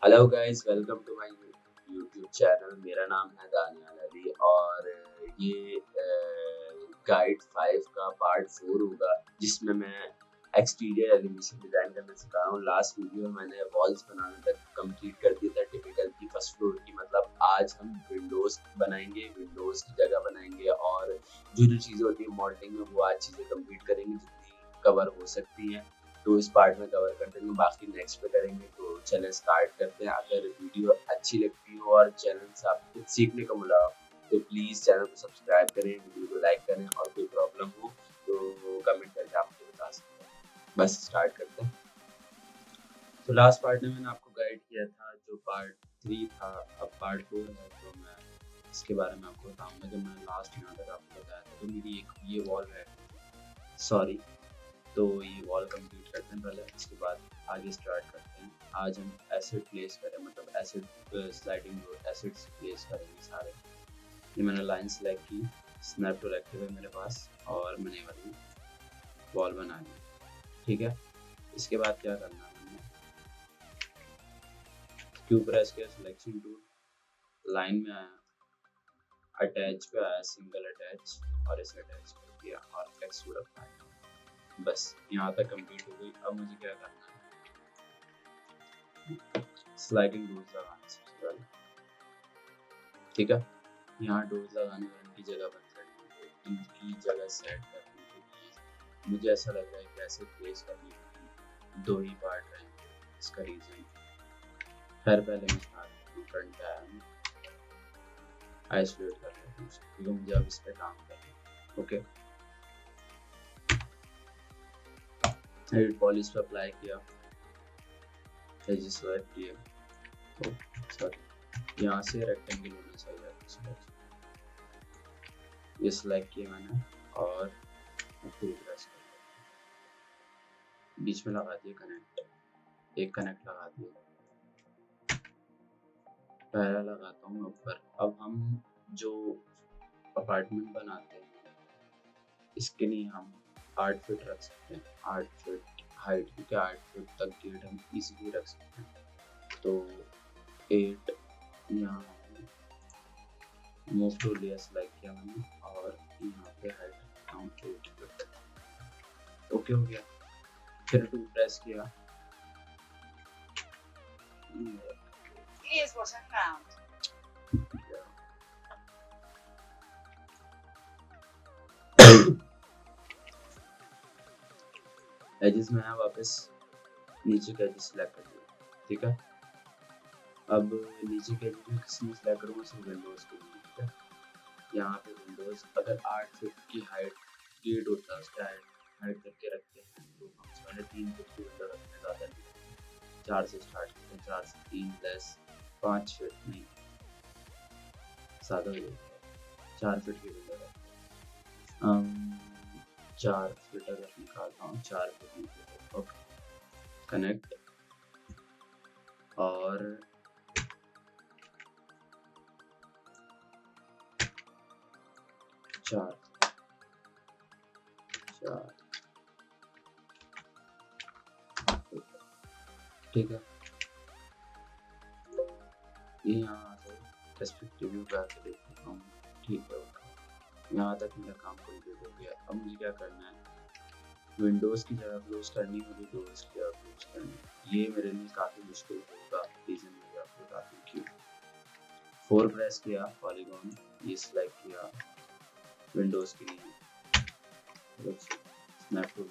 Hello guys, welcome to my YouTube channel. मेरा नाम है दानियाल अली और ये गाइड 5 का पार्ट 4 होगा, जिसमें मैं एक्सटीरियर एलिवेशन डिज़ाइन करना सिखा रहा हूँ। लास्ट वीडियो में मैंने वॉल्स बनाना तक कंप्लीट कर दिया था, टिपिकल की फर्स्ट फ्लोर की। मतलब आज हम विंडोज़ बनाएंगे, विंडोज़ की जगह बनाएंगे और जो जो चीज़ें होती है मॉडलिंग में वो आज चीज़ें कंप्लीट करेंगे जितनी कवर हो सकती हैं। तो इस पार्ट में कवर कर देंगे, बाकी नेक्स्ट पे करेंगे। तो चलें स्टार्ट करते हैं। अगर वीडियो अच्छी लगती हो और चैनल से आपको कुछ सीखने को मिला हो तो प्लीज़ चैनल को सब्सक्राइब करें, वीडियो को लाइक करें और कोई प्रॉब्लम हो तो कमेंट करके आप मुझे बता सकते हैं। बस स्टार्ट करते हैं। तो लास्ट पार्ट में मैंने आपको गाइड किया था, जो पार्ट 3 था। अब पार्ट 4 है, तो मैं इसके बारे में आपको बताऊंगा। जब मैंने लास्ट यहाँ तक आपको बताया था, तो मेरी एक ये वॉल है, सॉरी। तो ये वॉल कंप्लीट करते हैं पहले, इसके बाद आगे स्टार्ट करते हैं। आज हम एसिड प्लेस करें, मतलब acid sliding door acids place करेंगे सारे। ये मैंने लाइन सेलेक्ट की, स्नैप टूल एक्टिव है मेरे पास और मैंने वाली वॉल बना ली। ठीक है, इसके बाद क्या करना है, मैंने क्यू प्रेस किया, सिलेक्शन टूल, लाइन में आया, अटैच पे आया, सिंगल अटैच और इसे अटैच कर दिया और एक्सट्रूड अप्लाई। बस यहाँ तक कंप्लीट हो गई। अब मुझे क्या करना है, स्लाइडिंग डोर्स लगाना सबसे पहले। ठीक है, यहाँ डोर्स लगाने और इनकी जगह बंद करनी है। इनकी जगह सेट करने के लिए मुझे ऐसा लग रहा है कि ऐसे प्लेस करने के दो ही पार्ट रहेंगे। इसका रीज़न, खैर पहले मैं फ्रंट पे आया हूँ, आइसोलेट कर लेता हूँ क्योंकि मुझे अब इस पर काम करना है। ओके, एडिट पॉलिश पे अप्लाई किया, एजेस सेलेक्ट किए, तो सॉरी यहाँ से रेक्टेंगल होना चाहिए, ये सिलेक्ट किया मैंने और टूल प्रेस कर बीच में लगा दिया कनेक्ट, एक कनेक्ट लगा दिया, पहला लगाता हूँ ऊपर। अब हम जो अपार्टमेंट बनाते हैं इसके लिए हम 8 फीट रख सकते हैं, 8 फीट हाइट, क्योंकि 8 फीट तक गेट हम इजीली रख सकते हैं। तो 8 यहाँ मूव टू लेयर सेलेक्ट किया मैंने और यहाँ पे हाइट रखता हूँ 8 फीट। ओके हो गया, फिर टू प्रेस किया, Here's what I found. Edges में वापस नीचे के एजेस सेलेक्ट कर दिया। ठीक है, अब नीचे के एजेस में किसमें सेलेक्ट करूँगा, सिर्फ विंडोज़ के लिए। ठीक है, यहाँ पे विंडोज़ अगर 8 फीट की हाइट गेट होता है उसका हाइट करके रखते हैं, तो हम साढ़े 3 फीट की विंडो रखते हैं, ज़्यादा नहीं, 4 से स्टार्ट करते हैं, 4 से 3 प्लस 5 फीट नहीं, ज़्यादा हो जाएगा, 4 फीट की विंडो रखते हैं। 4 फीट अगर निकालता हूँ, 4 फीट निकलेगा। ओके, कनेक्ट और 4 4 ठीक है, ये यहाँ से पर्सपेक्टिव व्यू का आके देख लेता हूँ। ठीक है, यहाँ तक मेरा काम कंप्लीट हो गया। अब मुझे क्या करना है, विंडोज़ की जगह क्लोज करनी होगी, डोर्स की जगह क्लोज करनी। ये मेरे लिए काफ़ी मुश्किल होगा, रीज़न मुझे आपको बताती हूँ क्यों। 4 प्रेस किया, पॉलीगॉन ये सिलेक्ट किया विंडोज़ के लिए, स्नैप टूल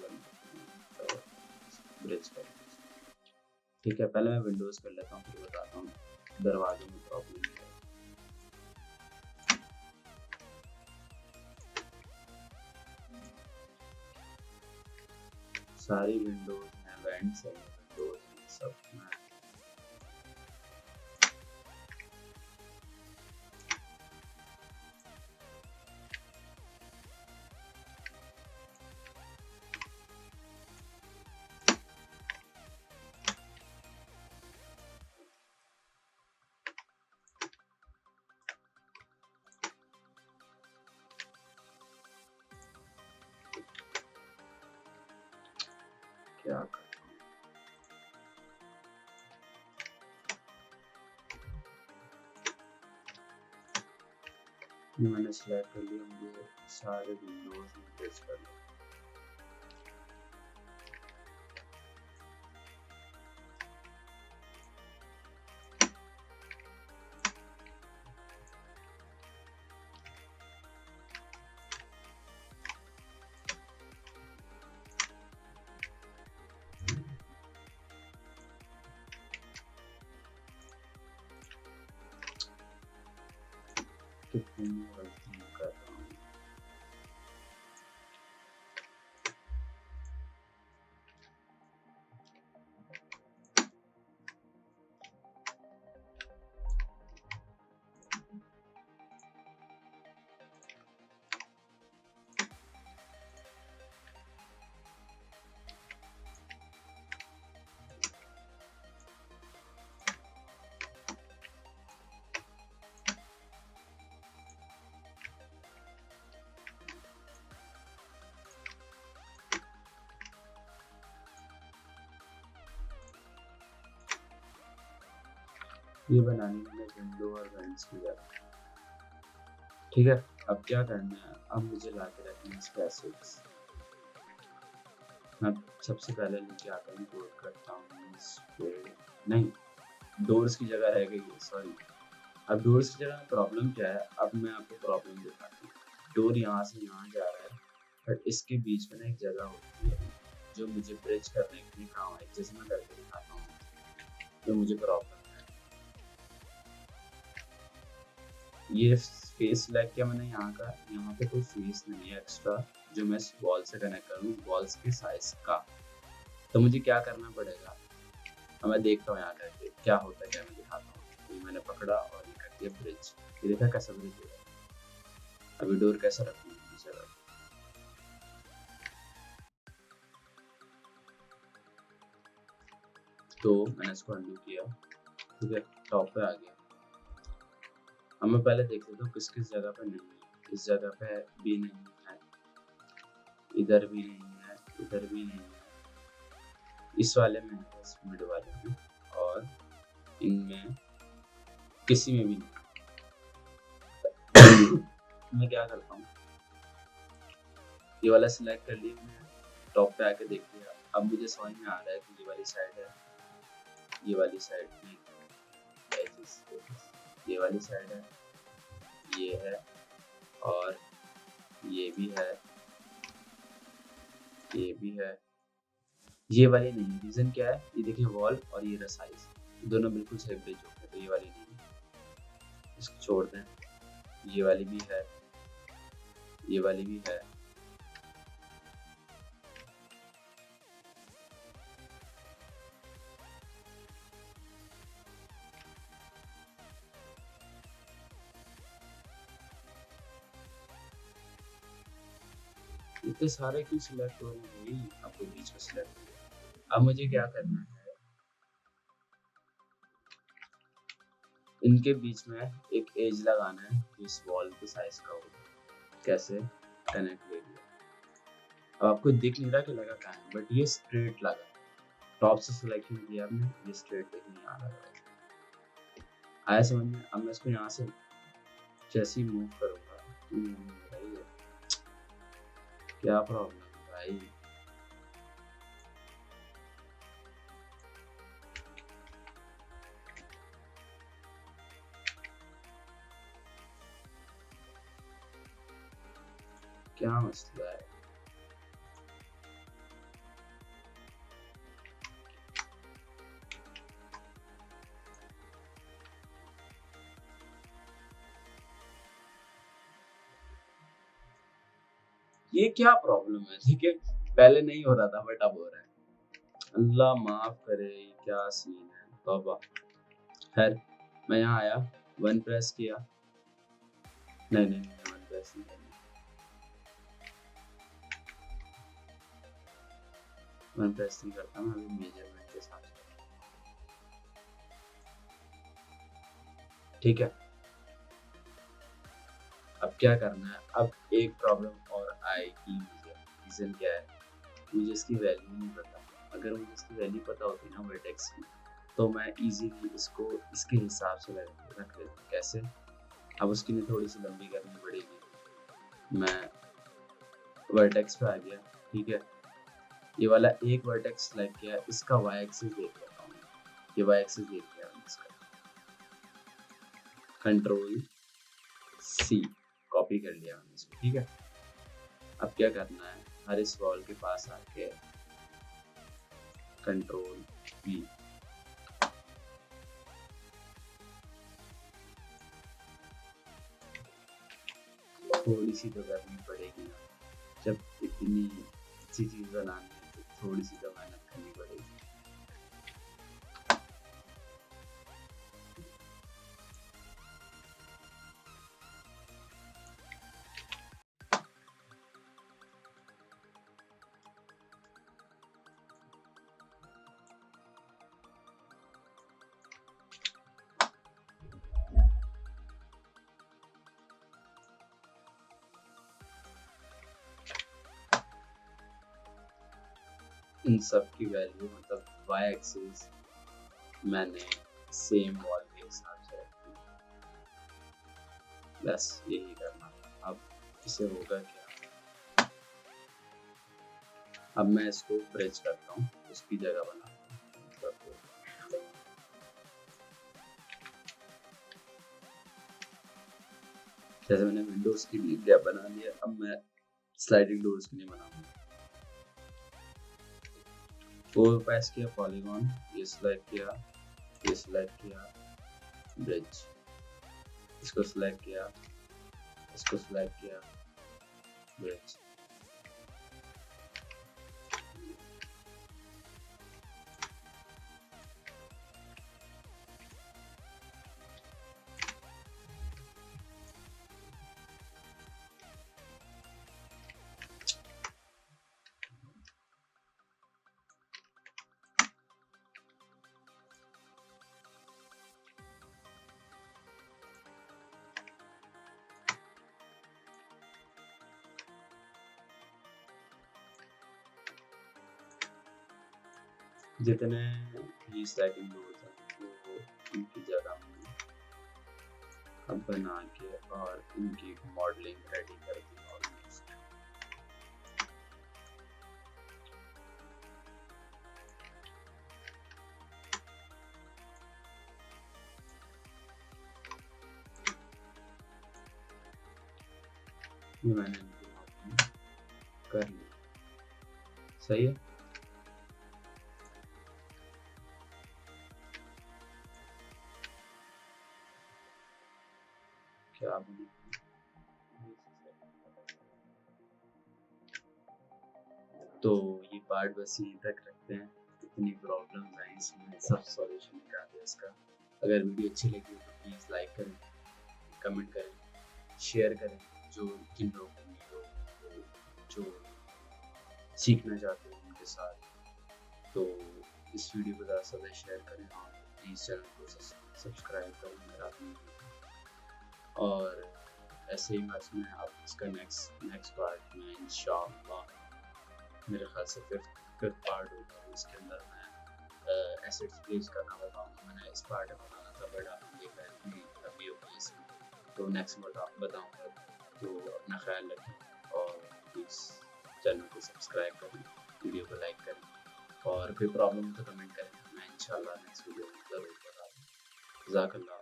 और ब्रिज कर। ठीक है, पहले मैं विंडोज़ कर लेता हूँ, फिर बताता हूँ दरवाजे में प्रॉब्लम है। सारी विंडोज़ हैं, वेंट्स हैं, विंडोज़ हैं, सब हैं। क्या ये मैंने सिलेक्ट कर लिया, मुझे सारे विंडोज में पेस्ट कर लो। कितनी गलती कर रहा हूँ। ये बनानी मैंने विंडो और वेंट्स की जगह। ठीक है, अब क्या करना है, अब मुझे ला के रखना है स्पेसिक्स। मैं सबसे पहले लेके आता हूँ, कोड करता हूँ इस पे, नहीं डोर्स की जगह रह गई है, सॉरी। अब डोर्स की जगह प्रॉब्लम क्या है, अब मैं आपको प्रॉब्लम दिखाती हूँ। डोर यहाँ से यहाँ जा रहा है, बट इसके बीच में ना एक जगह होती है जो मुझे ब्रिज करने के लिए काम है, जैसे मैं करके दिखाता हूँ, तो मुझे प्रॉब्लम। ये फेस सिलेक्ट किया मैंने यहाँ का, यहाँ पे कोई फेस नहीं है एक्स्ट्रा जो मैं इस वॉल से कनेक्ट करूँ, वॉल्स के साइज का। तो मुझे क्या करना पड़ेगा, अब मैं देखता हूँ यहाँ करके क्या होता है, क्या मैं दिखाता हूँ। ये मैंने पकड़ा और ये कर दिया ब्रिज, ये देखा कैसा ब्रिज हो गया। अभी डोर कैसे रखूँ नीचे रख, तो मैंने इसको अंडू किया, ठीक है, टॉप पे आ गया। अब मैं पहले देख लेता हूँ किस किस जगह पे नहीं है। इस जगह पे भी नहीं है, इधर भी नहीं है, इधर भी नहीं है, इस वाले में है, इस मिड वाले में, और इनमें किसी में भी नहीं। मैं क्या करता हूँ, ये वाला सिलेक्ट कर लिया मैंने, टॉप पे आके देख लिया। अब मुझे समझ में आ रहा है कि ये वाली साइड है, ये वाली साइड नहीं, ये वाली साइड है, ये है, और ये भी है, ये भी है, ये वाली नहीं। रीजन क्या है, ये देखिए वॉल और ये साइज दोनों बिल्कुल सही ब्रिज हो गए, तो ये वाली नहीं, इसको छोड़ दें। ये वाली भी है, ये वाली भी है, इतने सारे क्यों सिलेक्ट हो रहे हैं, आपको बीच में सिलेक्ट हो। अब मुझे क्या करना है, इनके बीच में एक एज लगाना है जो इस वॉल के साइज का हो। कैसे, कनेक्ट ले लिया। अब आपको दिख नहीं रहा कि लगा कहाँ है, बट ये स्ट्रेट लगा, टॉप से सिलेक्शन किया आपने, ये स्ट्रेट देखने आ रहा है। आया समझ में। अब मैं इसको यहाँ से जैसे ही मूव करूँगा, क्या प्रॉब्लम है भाई, क्या मसला है। ये क्या प्रॉब्लम है, ठीक है, पहले नहीं हो रहा था बट अब हो रहा है। अल्लाह माफ करे, क्या सीन है बाबा। खैर, मैं यहाँ आया, वन प्रेस किया, नहीं नहीं नहीं, वन प्रेस नहीं करना, वन प्रेस नहीं करता मैं अभी मेजरमेंट के साथ, ठीक है। अब क्या करना है, अब एक प्रॉब्लम और आएगी मुझे। रीजन क्या है, मुझे इसकी वैल्यू नहीं पता। अगर मुझे इसकी वैल्यू पता होती ना वर्टेक्स की, तो मैं इजीली इसको इसके हिसाब से रख लेता। कैसे, अब उसके लिए थोड़ी सी लंबी करनी पड़ेगी। मैं वर्टेक्स पे आ गया, ठीक है। ये वाला एक वर्टेक्स सेलेक्ट किया, इसका वाई एक्सिस देख लेता हूँ। ये वाई एक्सिस देख लिया मैंने इसका, कंट्रोल सी कॉपी कर लिया मैंने इसको, ठीक है। अब क्या करना है, हर इस वॉल के पास आके कंट्रोल बी, थोड़ी सी तो करनी पड़ेगी ना, जब इतनी अच्छी चीज बनानी है तो थोड़ी सी तो मेहनत करनी पड़ेगी। इन सब की वैल्यू मतलब वाई एक्सिस मैंने सेम वॉल के हिसाब से रखी, बस यही करना। अब इसे होगा क्या, अब मैं इसको ब्रिज करता हूँ, उसकी जगह बनाता हूँ, मतलब जैसे मैंने विंडोज के लिए गैप बना लिया, अब मैं स्लाइडिंग डोर्स के लिए बनाऊंगा। फोर पैस किया, पॉलीगॉन ये सिलेक्ट किया, ये सिलेक्ट किया, ब्रिज, इसको सिलेक्ट किया, इसको सिलेक्ट किया, ब्रिज। जितने भी स्लाइडिंग डोर्स हैं वो इनकी जगह अब बना के और इनकी मॉडलिंग रेडी कर दी ऑलमोस्ट। मैंने इनकी मॉडलिंग कर ली, सही है। क्या बनी, तो ये पार्ट बस यहीं तक रखते हैं। इतनी प्रॉब्लम्स आई इसमें, सब सॉल्यूशन निकाल दिया इसका। अगर वीडियो अच्छी लगी तो प्लीज़ लाइक करें, कमेंट करें, शेयर करें, जो जिन लोगों को जो सीखना चाहते हैं उनके साथ। तो इस वीडियो को ज़्यादा से ज़्यादा शेयर करें और प्लीज़ चैनल को सब्सक्राइब करें मेरा, और ऐसे ही बस मैं आप इसका नेक्स्ट पार्ट में इंशाअल्लाह, मेरे ख्याल से फिफ्थ पार्ट होगा, उसके अंदर मैं एसेट्स प्लेस करना बताऊँगा। मैंने इस पार्ट में बनाना था बट आपने देखा है कि अभी होगी इसमें, तो नेक्स्ट बताऊँगा। तो अपना ख्याल रखें और प्लीज़ चैनल को सब्सक्राइब करें, वीडियो को लाइक करें, और कोई प्रॉब्लम हो तो कमेंट करें, मैं इंशाल्लाह नेक्स्ट वीडियो में ज़रूर बताऊँगा। जज़ाकल्लाह।